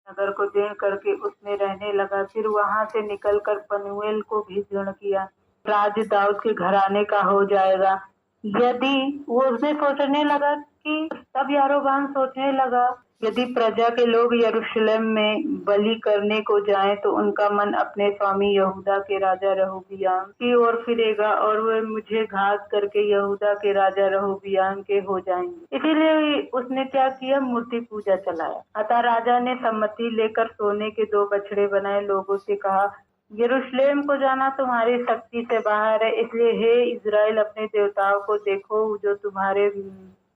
नगर को जीर्ण करके उसमें रहने लगा। फिर वहां से निकलकर पनूएल को भी जीर्ण किया। राज्य दाऊद के घराने का हो जाएगा। यदि वो उसने सोचने लगा कि तब यारोबाम सोचने लगा, यदि प्रजा के लोग यरूशलेम में बलि करने को जाएं तो उनका मन अपने स्वामी यहूदा के राजा रहोबियाम की ओर फिरेगा और वे मुझे घात करके यहूदा के राजा रहोबियाम के हो जाएंगे। इसीलिए उसने क्या किया, मूर्ति पूजा चलाया। अतः राजा ने सम्मति लेकर सोने के 2 बछड़े बनाए। लोगों से कहा, यरूशलेम को जाना तुम्हारी शक्ति से बाहर है, इसलिए हे इज़राइल अपने देवताओं को देखो जो तुम्हारे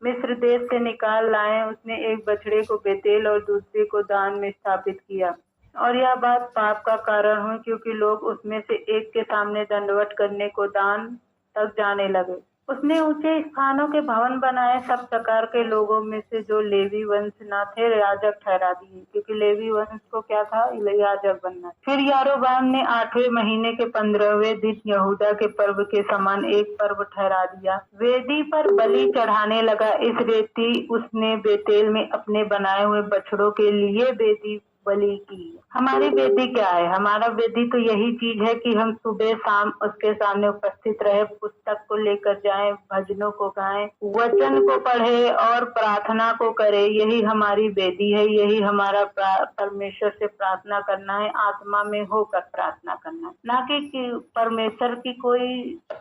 मिस्र देश से निकाल लाए। उसने एक बछड़े को बेतेल और दूसरे को दान में स्थापित किया और यह बात पाप का कारण हुई, क्योंकि लोग उसमें से एक के सामने दंडवत करने को दान तक जाने लगे। उसने ऊंचे स्थानों के भवन बनाए। सब प्रकार के लोगों में से जो लेवी वंश न थे याजक ठहरा दिए, क्योंकि लेवी वंश को क्या था, याजक बनना। फिर यारोबाम ने 8वें महीने के 15वें दिन यहूदा के पर्व के समान एक पर्व ठहरा दिया। वेदी पर बलि चढ़ाने लगा। इस रीति उसने बेतेल में अपने बनाए हुए बछड़ों के लिए वेदी बलि की। हमारी वेदी क्या है? हमारा वेदी तो यही चीज है कि हम सुबह शाम उसके सामने उपस्थित रहे, पुस्तक को लेकर जाएं, भजनों को गाएं, वचन को पढ़े और प्रार्थना को करें। यही हमारी वेदी है। यही हमारा परमेश्वर से प्रार्थना करना है, आत्मा में होकर प्रार्थना करना, ना कि परमेश्वर की कोई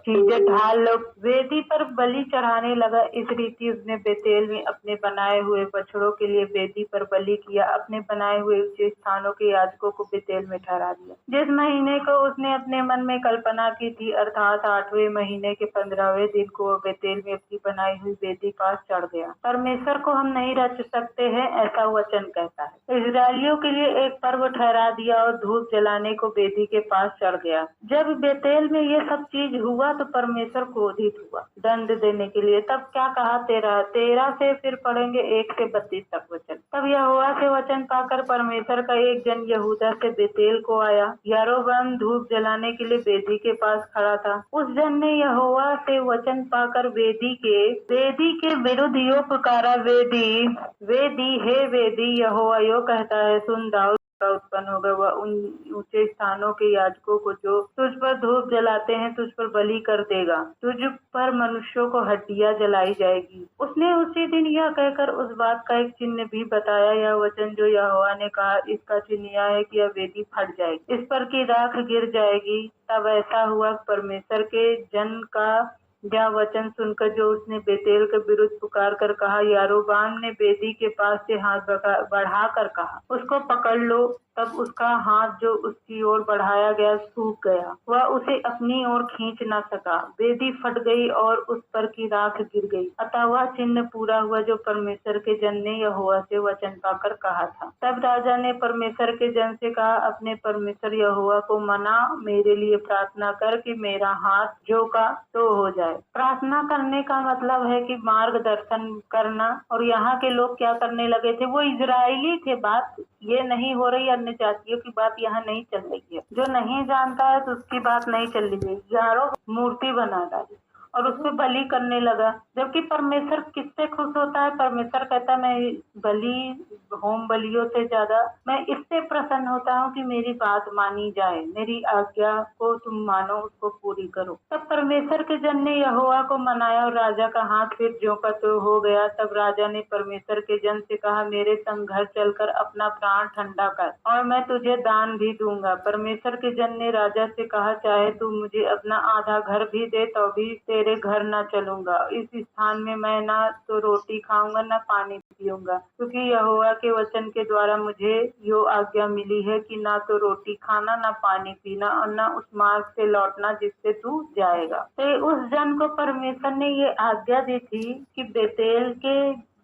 चीजें ढाल लो। वेदी पर बलि चढ़ाने लगा। इस रीति उसने बेतेल में अपने बनाए हुए बछड़ों के लिए वेदी पर बलि किया। अपने बनाए हुए ऊंचे स्थानों के याजकों को बेतेल में ठहरा दिया। जिस महीने को उसने अपने मन में कल्पना की थी, अर्थात 8वें महीने के 15वें दिन को वह बेतेल में अपनी बनाई हुई वेदी पास चढ़ गया। परमेश्वर को हम नहीं रच सकते हैं, ऐसा वचन कहता है। इजरायलियों के लिए एक पर्व ठहरा दिया और धूप जलाने को वेदी के पास चढ़ गया। जब बेतेल में ये सब चीज हुआ तो परमेश्वर क्रोधित हुआ दंड देने के लिए। तब क्या कहा, 13 से फिर पढ़ेंगे 1 से 32 तक वचन। तब यहोवा से वचन पाकर परमेश्वर का एक जन यहूदा से बेतेल को आया। यारोबाम धूप जलाने के लिए वेदी के पास खड़ा था। उस जन ने यहोवा से वचन पाकर वेदी के विरुद्ध यो पुकारा, वेदी वेदी हे वेदी, यहोवा यो कहता है, सुन, दाऊद का उत्पन्न होगा। वह उन ऊंचे स्थानों के याजकों को जो तुझ पर धूप जलाते हैं तुझ पर बलि कर देगा। तुझ पर मनुष्यों को हड्डियां जलाई जाएगी। उसने उसी दिन यह कहकर उस बात का एक चिन्ह भी बताया। यह वचन जो यहोवा ने कहा, इसका चिन्ह यह है कि यह वेदी फट जाएगी, इस पर की राख गिर जाएगी। तब ऐसा हुआ, परमेश्वर के जन का यह वचन सुनकर जो उसने बेतेल के विरुद्ध पुकार कर कहा, यारोबाम ने वेदी के पास से हाथ बढ़ाकर कहा, उसको पकड़ लो। तब उसका हाथ जो उसकी ओर बढ़ाया गया सूख गया। वह उसे अपनी ओर खींच न सका। वेदी फट गई और उस पर की राख गिर गई। अतः वह चिन्ह पूरा हुआ जो परमेश्वर के जन ने यहोवा से वचन पाकर कहा था। तब राजा ने परमेश्वर के जन से कहा, अपने परमेश्वर यहोवा को मना, मेरे लिए प्रार्थना कर कि मेरा हाथ जो का तो हो जाए। प्रार्थना करने का मतलब है कि मार्गदर्शन करना। और यहाँ के लोग क्या करने लगे थे, वो इजरायली थे। बात ये नहीं हो रही, अन्य जातियों की बात यहाँ नहीं चल रही है। जो नहीं जानता है तो उसकी बात नहीं चल रही है। यारों मूर्ति बना डाली और उसको बलि करने लगा। जबकि परमेश्वर किससे खुश होता है? परमेश्वर कहता है, मैं बलि, होम बलियों से ज्यादा मैं इससे प्रसन्न होता हूँ कि मेरी बात मानी जाए, मेरी आज्ञा को तुम मानो, उसको पूरी करो। तब परमेश्वर के जन ने यहोवा को मनाया और राजा का हाथ फिर ज्यों का त्यों हो गया। तब राजा ने परमेश्वर के जन से कहा, मेरे संग घर चलकर अपना प्राण ठंडा कर और मैं तुझे दान भी दूंगा। परमेश्वर के जन ने राजा से कहा, चाहे तू मुझे अपना आधा घर भी दे तो भी तेरे घर न चलूंगा। इस स्थान में मैं ना तो रोटी खाऊंगा न पानी पीऊंगा, क्योंकि यहोवा के वचन के द्वारा मुझे यो आज्ञा मिली है कि ना तो रोटी खाना न पानी पीना और न उस मार्ग से लौटना जिससे तू जाएगा। तो उस जन को परमेश्वर ने ये आज्ञा दी थी कि बेतेल के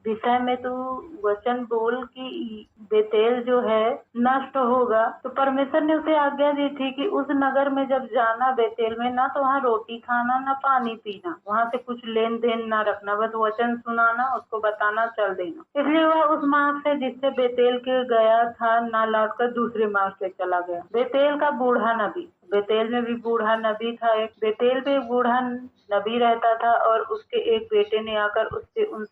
विषय में तू वचन बोल कि बेतेल जो है नष्ट होगा। तो परमेश्वर ने उसे आज्ञा दी थी कि उस नगर में जब जाना बेतेल में, ना तो वहाँ रोटी खाना ना पानी पीना, वहाँ से कुछ लेन देन ना रखना, बस वचन सुनाना, उसको बताना, चल देना। इसलिए वह उस मार्ग से जिससे बेतेल के गया था ना लौटकर दूसरे मार्ग से चला गया। बेतेल का बूढ़ा नबी, बेतेल में भी बूढ़ा नबी था। एक बेतेल में बूढ़ा नबी रहता था और उसके एक बेटे ने आकर उससे उन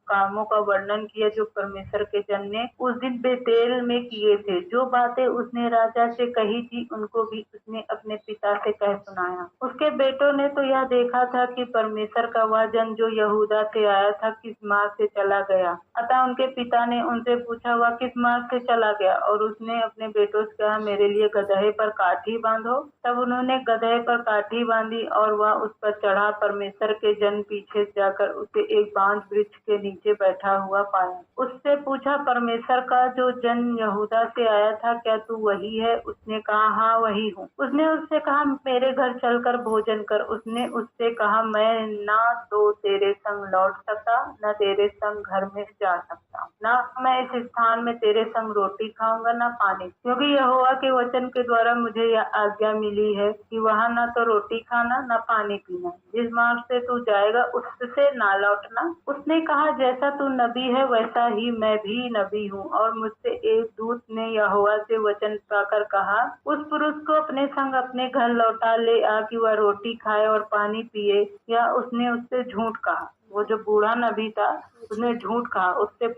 कामों का वर्णन किया जो परमेश्वर के जन ने उस दिन बेतेल में किए थे। जो बातें उसने राजा से कही थी उनको भी उसने अपने पिता से कह सुनाया। उसके बेटों ने तो यह देखा था कि परमेश्वर का वह जन जो यहूदा से आया था किस मार्ग से चला गया। अतः उनके पिता ने उनसे पूछा वह किस मार्ग से चला गया, और उसने अपने बेटों से कहा मेरे लिए गदहे पर काठी बांधो। तब उन्होंने गदहे पर काठी बांधी और वह उस पर चढ़ा। परमेश्वर के जन पीछे जाकर उसे एक बांज वृक्ष के नीचे बैठा हुआ पाया। उससे पूछा परमेश्वर का जो जन यहूदा से आया था क्या तू वही है? उसने कहा हाँ वही हूँ। उसने उससे कहा मेरे घर चलकर भोजन कर। उसने उससे कहा मैं ना तो तेरे संग लौट सकता न तेरे संग घर में जा सकता, ना मैं इस स्थान में तेरे संग रोटी खाऊंगा न पानी, क्योंकि यहोवा के वचन के द्वारा मुझे यह आज्ञा मिली है कि वहाँ न तो रोटी खाना न पानी पीना, जिस मार्ग से तू जाएगा उससे ना लौटना। उसने कहा जैसा तू नबी है वैसा ही मैं भी नबी हूँ। और मुझसे एक दूत ने यहोवा से वचन पाकर कहा उस पुरुष को अपने संग अपने घर लौटा ले आ कि वह रोटी खाए और पानी पिए। या उसने उससे झूठ कहा। वो जो बूढ़ा नबी था उसने झूठ कहा। उससे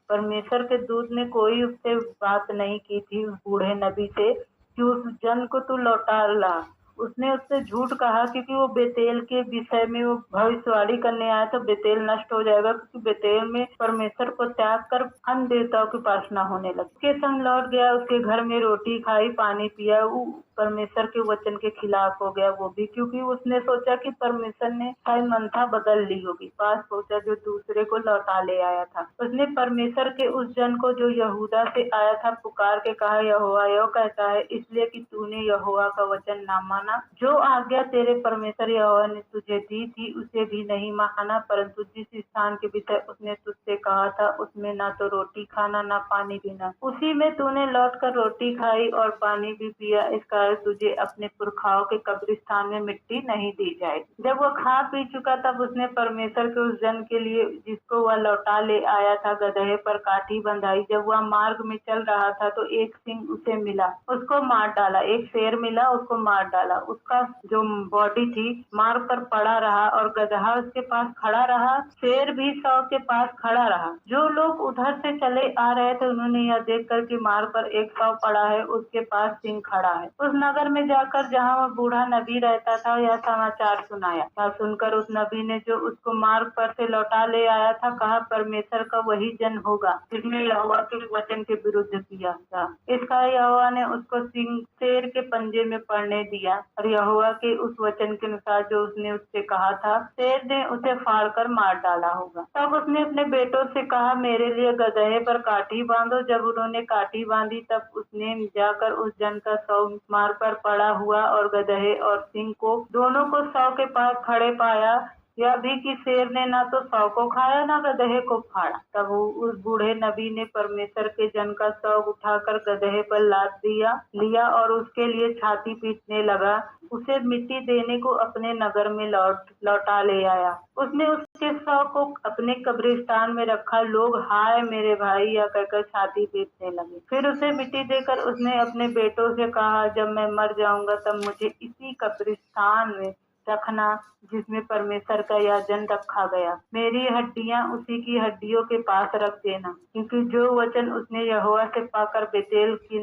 परमेश्वर के दूत ने कोई उससे बात नहीं की थी उस बूढ़े नबी से कि उस जन को तू लौटा ला। उसने उससे झूठ कहा क्योंकि वो बेतेल के विषय में वो भविष्यवाणी करने आया था बेतेल नष्ट हो जाएगा, क्योंकि बेतेल में परमेश्वर को त्याग कर अन्य देवताओं की उपासना होने लगी। उसके संग लौट गया, उसके घर में रोटी खाई पानी पिया। वो परमेश्वर के वचन के खिलाफ हो गया वो भी, क्योंकि उसने सोचा कि परमेश्वर ने शायद मनसा बदल ली होगी। पास सोचा जो दूसरे को लौटा ले आया था। उसने परमेश्वर के उस जन को जो यहूदा से आया था पुकार के कहा यहोवा यो कहता है इसलिए कि तूने यहोवा का वचन ना माना, जो आज्ञा तेरे परमेश्वर यहोवा ने तुझे दी थी उसे भी नहीं माना, परंतु जिस स्थान के विषय उसने तुझसे कहा था उसमें ना तो रोटी खाना ना पानी पीना, उसी में तूने लौट कर रोटी खाई और पानी भी पिया। इस कारण तुझे अपने पुरखाओं के कब्रिस्तान में मिट्टी नहीं दी जाएगी। जब वह खा पी चुका तब उसने परमेश्वर के उस जन के लिए जिसको वह लौटा ले आया था गदहे पर काठी बंधाई। जब वह मार्ग में चल रहा था तो एक सिंह उसे मिला, उसको मार डाला। एक शेर मिला, उसको मार डाला। उसका जो बॉडी थी मार्ग पर पड़ा रहा और गदहा उसके पास खड़ा रहा। शेर भी शव के पास खड़ा रहा। जो लोग उधर से चले आ रहे थे उन्होंने यह देख कर कि मार्ग पर एक शव पड़ा है, उसके पास सिंह खड़ा है। उस नगर में जाकर जहाँ वह बूढ़ा नबी रहता था यह समाचार सुनाया। यह सुनकर उस नबी ने जो उसको मार्ग पर से लौटा ले आया था कहा परमेश्वर का वही जन होगा जिसने यहोवा के वचन के विरुद्ध किया था। इसका यहोवा ने उसको शेर के पंजे में पड़ने दिया और यहोवा के उस वचन के अनुसार जो उसने उससे कहा था शेर ने उसे फाड़ कर मार डाला होगा। तब उसने अपने बेटों से कहा मेरे लिए गदहे पर काठी बांधो। जब उन्होंने काठी बांधी तब उसने जाकर उस जन का शव मार्ग पर पड़ा हुआ और गदहे और सिंह को दोनों को शव के पास खड़े पाया। यह भी कि शेर ने ना तो शव को खाया ना गदहे को फाड़ा। तब उस बूढ़े नबी ने परमेश्वर के जन का शव उठाकर गदहे पर लाद लिया और उसके लिए छाती पीटने लगा। उसे मिट्टी देने को अपने नगर में लौटा ले आया। उसने उसके शव को अपने कब्रिस्तान में रखा। लोग हाय मेरे भाई या कहकर छाती पीटने लगे। फिर उसे मिट्टी देकर उसने अपने बेटों से कहा जब मैं मर जाऊंगा तब मुझे इसी कब्रिस्तान में रखना जिसमें परमेश्वर का यह जन रखा गया। मेरी हड्डियां उसी की हड्डियों के पास रख देना, क्योंकि जो वचन उसने यहोवा से पाकर बेतेल की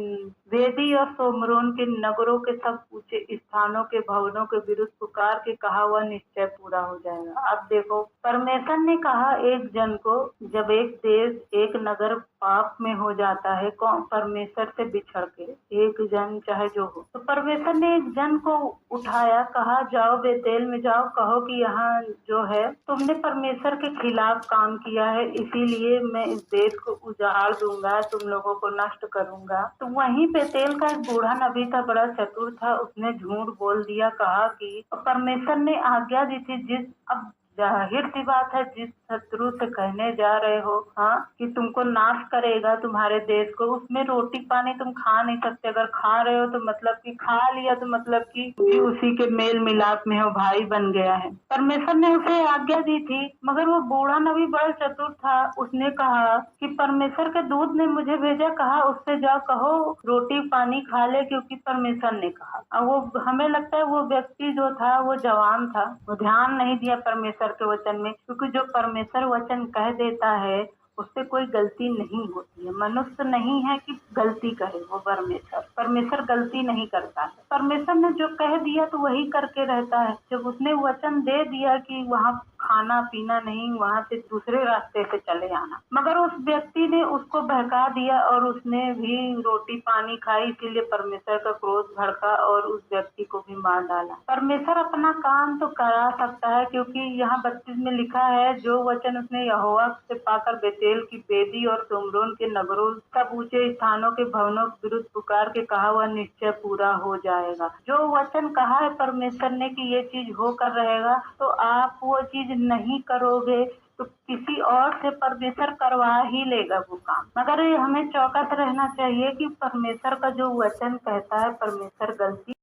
वेदी और सोमरोन के नगरों के सब ऊंचे स्थानों के भवनों के विरुद्ध पुकार के कहा वह निश्चय पूरा हो जाएगा। अब देखो परमेश्वर ने कहा एक जन को, जब एक देश एक नगर पाप में हो जाता है कौन परमेश्वर से बिछड़ के, एक जन चाहे जो हो, तो परमेश्वर ने एक जन को उठाया, कहा जाओ बेतेल में जाओ, कहो कि यहाँ जो है तुमने परमेश्वर के खिलाफ काम किया है इसीलिए मैं इस देश को उजाड़ दूंगा, तुम लोगों को नष्ट करूंगा। तो वहीं बेतेल का एक बूढ़ा नबी था, बड़ा चतुर था, उसने झूठ बोल दिया। कहा कि परमेश्वर ने आज्ञा दी थी अब जाहिर सी बात है, जिस शत्रु से कहने जा रहे हो हाँ कि तुमको नाश करेगा तुम्हारे देश को, उसमें रोटी पानी तुम खा नहीं सकते। अगर खा रहे हो तो मतलब कि खा लिया तो मतलब कि उसी के मेल मिलाप में हो, भाई बन गया है। परमेश्वर ने उसे आज्ञा दी थी, मगर वो बूढ़ा नबी बड़ा चतुर था। उसने कहा कि परमेश्वर के दूत ने मुझे भेजा, कहा उससे जाओ कहो रोटी पानी खा ले, क्योंकि परमेश्वर ने कहा। अब वो हमें लगता है वो व्यक्ति जो था वो जवान था, वो ध्यान नहीं दिया परमेश्वर के वचन में, क्योंकि जो परमेश्वर वचन कह देता है उससे कोई गलती नहीं होती है। मनुष्य नहीं है कि गलती करे, वो परमेश्वर गलती नहीं करता है। परमेश्वर ने जो कह दिया तो वही करके रहता है। जब उसने वचन दे दिया कि वहाँ खाना पीना नहीं, वहाँ से दूसरे रास्ते से चले आना, मगर उस व्यक्ति ने उसको बहका दिया और उसने भी रोटी पानी खाई, इसीलिए परमेश्वर का क्रोध भड़का और उस व्यक्ति को भी मार डाला। परमेश्वर अपना काम तो करा सकता है, क्योंकि यहाँ 32 में लिखा है, जो वचन उसने यहोवा से पाकर बेतेल की वेदी और सुमरोन के नगरों सब ऊंचे स्थानों के भवनों के विरुद्ध पुकार के कहा, वह निश्चय पूरा हो जाएगा। जो वचन कहा है परमेश्वर ने कि ये चीज होकर रहेगा, तो आप वो चीज नहीं करोगे तो किसी और से परमेश्वर करवा ही लेगा वो काम। मगर हमें चौकस रहना चाहिए कि परमेश्वर का जो वचन कहता है, परमेश्वर गलती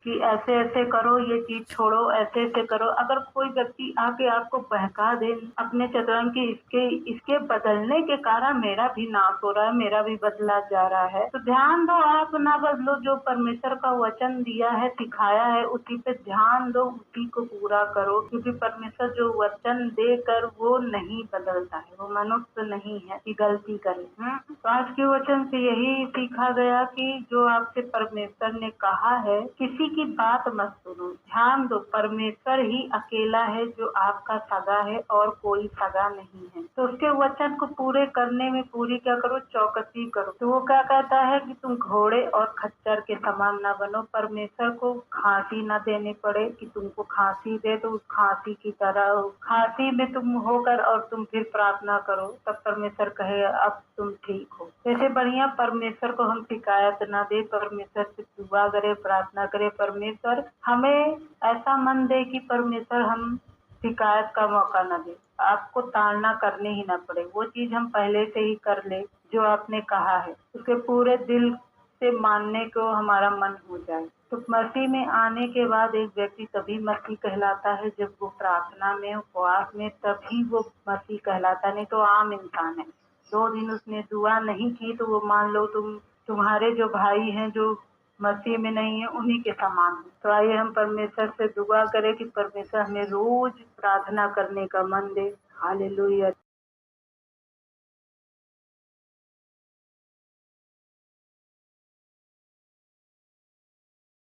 कि ऐसे ऐसे करो, ये चीज छोड़ो, ऐसे ऐसे करो। अगर कोई व्यक्ति आके आपको बहका दे अपने चतुराई की, इसके बदलने के कारण मेरा भी नाश हो रहा है, मेरा भी बदला जा रहा है, तो ध्यान दो, आप ना बदलो। जो परमेश्वर का वचन दिया है, सिखाया है, उसी पे ध्यान दो, उसी को पूरा करो, क्योंकि परमेश्वर जो वचन देकर वो नहीं बदलता है, वो मनुष्य नहीं है कि गलती करे। तो आज के वचन से यही सीखा गया कि जो आपसे परमेश्वर ने कहा है, किसी की बात मत सुनो। ध्यान दो, परमेश्वर ही अकेला है जो आपका सगा है और कोई सगा नहीं है। तो उसके वचन को पूरे करने में पूरी क्या करो, चौकसी करो। तो वो क्या कहता है कि तुम घोड़े और खच्चर के समान न बनो। परमेश्वर को खांसी न देनी पड़े कि तुमको खांसी दे, तो उस खांसी की तरह खांसी में तुम होकर और तुम फिर प्रार्थना करो, तब परमेश्वर कहे अब तुम ठीक हो। ऐसे बढ़िया परमेश्वर को हम शिकायत न दे, परमेश्वर से दुआ करे, प्रार्थना करे, परमेश्वर हमें ऐसा मन दे कि परमेश्वर हम शिकायत का मौका न दे, आपको ताड़ना करने ही ना पड़े। वो चीज हम पहले से ही कर ले जो आपने कहा है, उसके पूरे दिल से मानने को हमारा मन हो जाए। तो मसीह में आने के बाद एक व्यक्ति तभी मसीह कहलाता है जब वो प्रार्थना में, उपवास में, तभी वो मसीह कहलाता, नहीं तो आम इंसान है। 2 दिन उसने दुआ नहीं की तो वो मान लो तुम्हारे जो भाई हैं जो मसीह में नहीं है, उन्हीं के समान है। तो आइए हम परमेश्वर से दुआ करें कि परमेश्वर हमें रोज प्रार्थना करने का मन दे। हालेलुया।